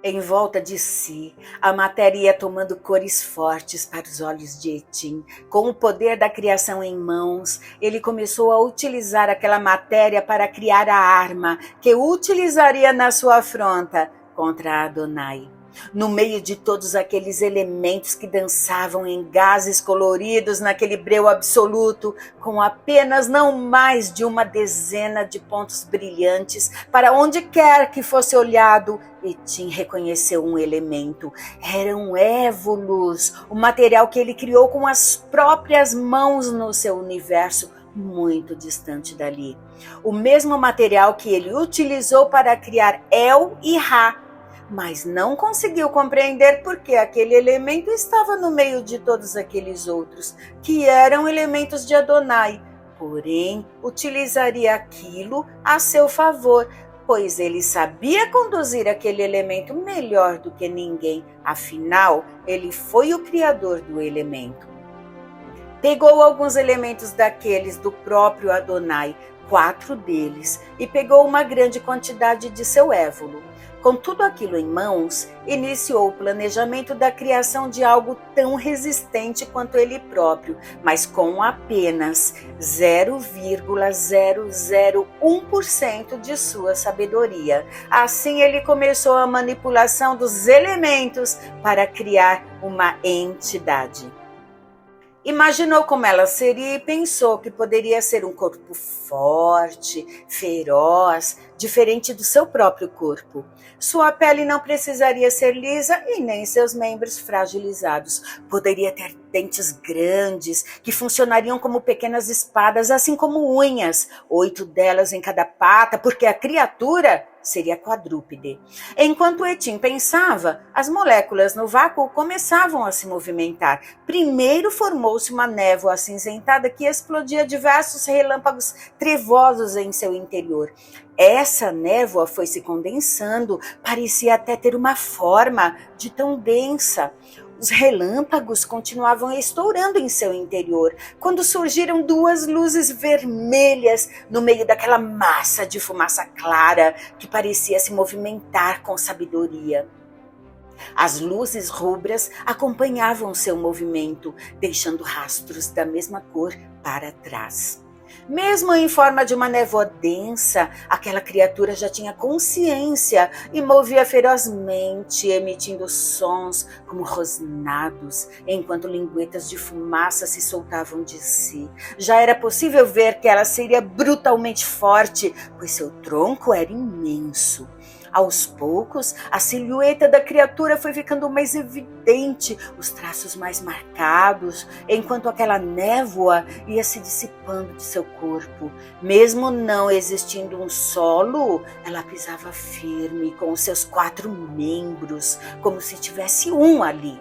Em volta de si, a matéria ia tomando cores fortes para os olhos de Etim. Com o poder da criação em mãos, ele começou a utilizar aquela matéria para criar a arma que utilizaria na sua afronta contra Adonai. No meio de todos aqueles elementos que dançavam em gases coloridos naquele breu absoluto, com apenas não mais de uma dezena de pontos brilhantes, para onde quer que fosse olhado, Etim reconheceu um elemento. Eram évolos, o material que ele criou com as próprias mãos no seu universo, muito distante dali. O mesmo material que ele utilizou para criar El e Ra, mas não conseguiu compreender por que aquele elemento estava no meio de todos aqueles outros, que eram elementos de Adonai. Porém, utilizaria aquilo a seu favor, pois ele sabia conduzir aquele elemento melhor do que ninguém. Afinal, ele foi o criador do elemento. Pegou alguns elementos daqueles do próprio Adonai, 4 deles, e pegou uma grande quantidade de seu évolo. Com tudo aquilo em mãos, iniciou o planejamento da criação de algo tão resistente quanto ele próprio, mas com apenas 0,001% de sua sabedoria. Assim, ele começou a manipulação dos elementos para criar uma entidade. Imaginou como ela seria e pensou que poderia ser um corpo forte, feroz, diferente do seu próprio corpo. Sua pele não precisaria ser lisa e nem seus membros fragilizados. Poderia ter dentes grandes que funcionariam como pequenas espadas, assim como unhas, 8 delas em cada pata, porque a criatura seria quadrúpede. Enquanto Etim pensava, as moléculas no vácuo começavam a se movimentar. Primeiro formou-se uma névoa acinzentada que explodia diversos relâmpagos trevosos em seu interior. Essa névoa foi se condensando, parecia até ter uma forma de tão densa. Os relâmpagos continuavam estourando em seu interior, quando surgiram 2 luzes vermelhas no meio daquela massa de fumaça clara que parecia se movimentar com sabedoria. As luzes rubras acompanhavam seu movimento, deixando rastros da mesma cor para trás. Mesmo em forma de uma névoa densa, aquela criatura já tinha consciência e movia ferozmente, emitindo sons como rosnados, enquanto linguetas de fumaça se soltavam de si. Já era possível ver que ela seria brutalmente forte, pois seu tronco era imenso. Aos poucos, a silhueta da criatura foi ficando mais evidente, os traços mais marcados, enquanto aquela névoa ia se dissipando de seu corpo. Mesmo não existindo um solo, ela pisava firme com os seus 4 membros, como se tivesse um ali.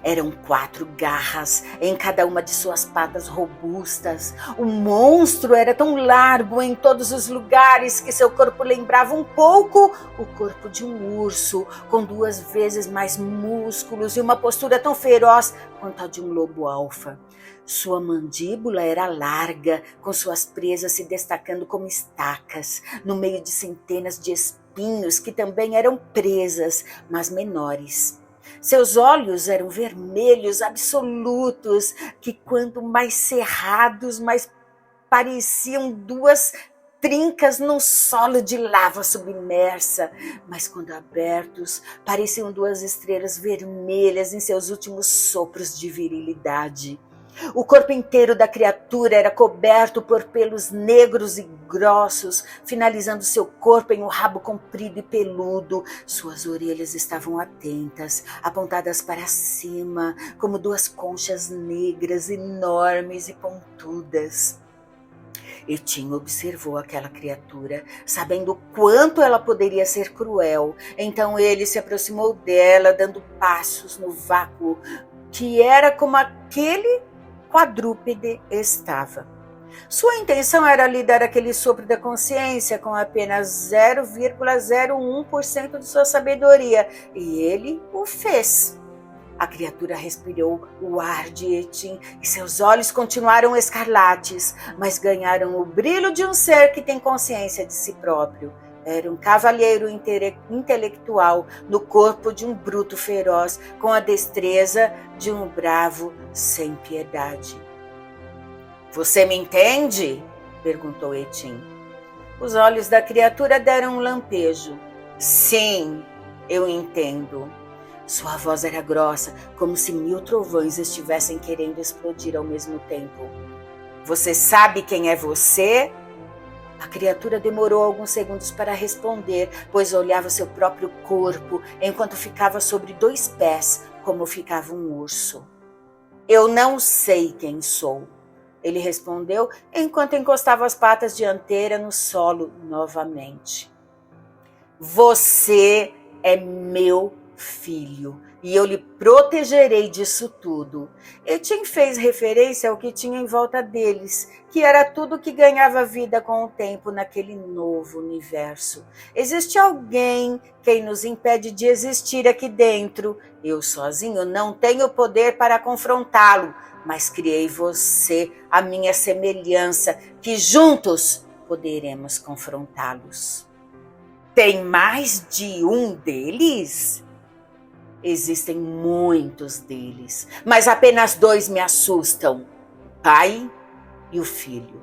Eram 4 garras em cada uma de suas patas robustas. O monstro era tão largo em todos os lugares que seu corpo lembrava um pouco o corpo de um urso, com 2 vezes mais músculos e uma postura tão feroz quanto a de um lobo alfa. Sua mandíbula era larga, com suas presas se destacando como estacas, no meio de centenas de espinhos que também eram presas, mas menores. Seus olhos eram vermelhos absolutos, que quanto mais cerrados, mais pareciam 2 trincas num solo de lava submersa, mas quando abertos, pareciam 2 estrelas vermelhas em seus últimos sopros de virilidade. O corpo inteiro da criatura era coberto por pelos negros e grossos, finalizando seu corpo em um rabo comprido e peludo. Suas orelhas estavam atentas, apontadas para cima, como 2 conchas negras enormes e pontudas. Etim observou aquela criatura, sabendo quanto ela poderia ser cruel. Então ele se aproximou dela, dando passos no vácuo, que era como aquele quadrúpede estava. Sua intenção era lhe dar aquele sopro da consciência com apenas 0,01% de sua sabedoria, e ele o fez. A criatura respirou o ar de Etim e seus olhos continuaram escarlates, mas ganharam o brilho de um ser que tem consciência de si próprio. Era um cavalheiro intelectual no corpo de um bruto feroz, com a destreza de um bravo sem piedade. Você me entende? Perguntou Etim. Os olhos da criatura deram um lampejo. Sim, eu entendo. Sua voz era grossa, como se 1000 trovões estivessem querendo explodir ao mesmo tempo. Você sabe quem é você? A criatura demorou alguns segundos para responder, pois olhava seu próprio corpo enquanto ficava sobre 2 pés, como ficava um urso. Eu não sei quem sou, ele respondeu enquanto encostava as patas dianteiras no solo novamente. Você é meu filho e eu lhe protegerei disso tudo. Etim fez referência ao que tinha em volta deles, que era tudo que ganhava vida com o tempo naquele novo universo. Existe alguém que nos impede de existir aqui dentro. Eu sozinho não tenho poder para confrontá-lo, mas criei você à minha semelhança, que juntos poderemos confrontá-los. Tem mais de um deles? Existem muitos deles, mas apenas 2 me assustam: o pai e o filho.